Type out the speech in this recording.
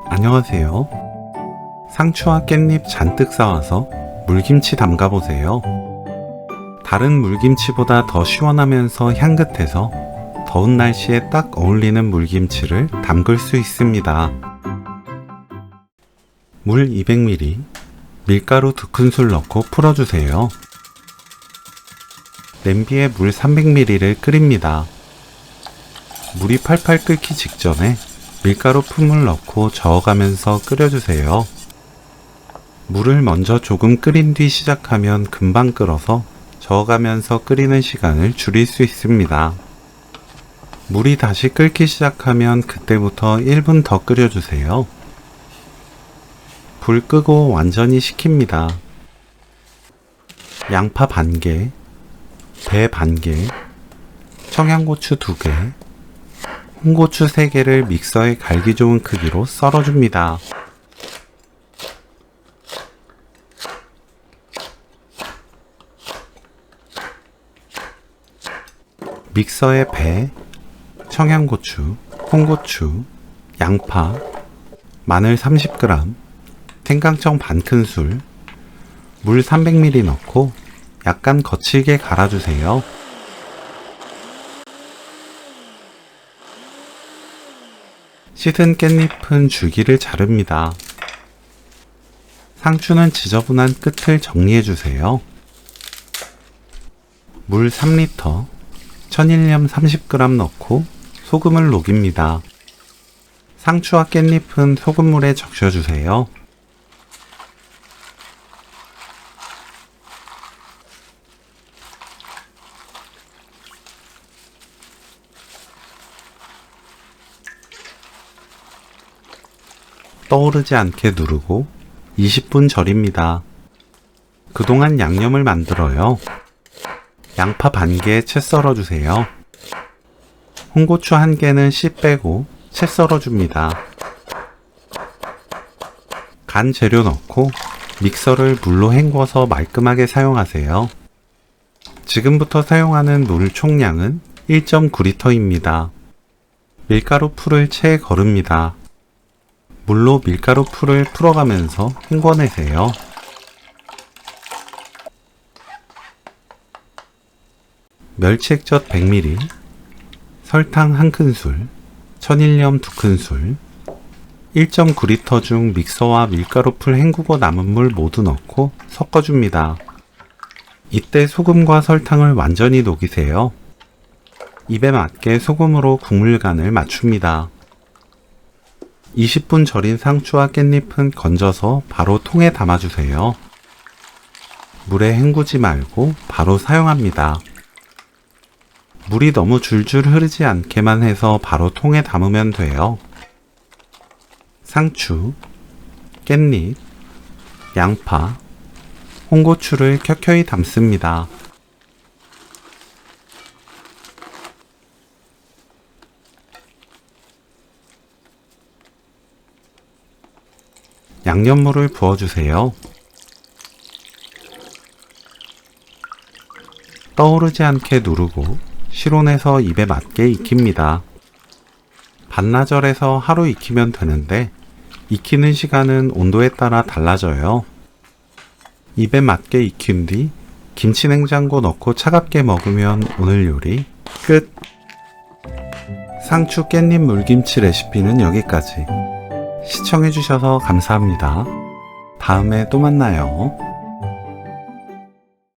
안녕하세요. 상추와 깻잎 잔뜩 싸와서 물김치 담가보세요. 다른 물김치보다 더 시원하면서 향긋해서 더운 날씨에 딱 어울리는 물김치를 담글 수 있습니다. 물 200ml, 밀가루 2큰술 넣고 풀어주세요. 냄비에 물 300ml를 끓입니다. 물이 팔팔 끓기 직전에 밀가루 품을 넣고 저어가면서 끓여주세요. 물을 먼저 조금 끓인 뒤 시작하면 금방 끓어서 저어가면서 끓이는 시간을 줄일 수 있습니다. 물이 다시 끓기 시작하면 그때부터 1분 더 끓여주세요. 불 끄고 완전히 식힙니다. 양파 반개, 배 반개, 청양고추 2개, 홍고추 3개를 믹서에 갈기 좋은 크기로 썰어줍니다. 믹서에 배, 청양고추, 홍고추, 양파, 마늘 30g, 생강청 반큰술, 물 300ml 넣고 약간 거칠게 갈아주세요. 씻은 깻잎은 줄기를 자릅니다. 상추는 지저분한 끝을 정리해주세요. 물 3리터, 천일염 30g 넣고 소금을 녹입니다. 상추와 깻잎은 소금물에 적셔주세요. 떠오르지 않게 누르고 20분 절입니다. 그동안 양념을 만들어요. 양파 반개에 채 썰어주세요. 홍고추 1개는 씨 빼고 채 썰어줍니다. 간 재료 넣고 믹서를 물로 헹궈서 말끔하게 사용하세요. 지금부터 사용하는 물 총량은 1.9리터입니다. 밀가루 풀을 체에 거릅니다. 물로 밀가루 풀을 풀어가면서 헹궈내세요. 멸치액젓 100ml, 설탕 1큰술, 천일염 2큰술, 1.9리터 중 믹서와 밀가루 풀 헹구고 남은 물 모두 넣고 섞어줍니다. 이때 소금과 설탕을 완전히 녹이세요. 입에 맞게 소금으로 국물 간을 맞춥니다. 20분 절인 상추와 깻잎은 건져서 바로 통에 담아주세요. 물에 헹구지 말고 바로 사용합니다. 물이 너무 줄줄 흐르지 않게만 해서 바로 통에 담으면 돼요. 상추, 깻잎, 양파, 홍고추를 켜켜이 담습니다. 양념물을 부어주세요. 떠오르지 않게 누르고 실온에서 입에 맞게 익힙니다. 반나절에서 하루 익히면 되는데 익히는 시간은 온도에 따라 달라져요. 입에 맞게 익힌 뒤 김치냉장고 넣고 차갑게 먹으면 오늘 요리 끝! 상추 깻잎 물김치 레시피는 여기까지. 시청해주셔서 감사합니다. 다음에 또 만나요.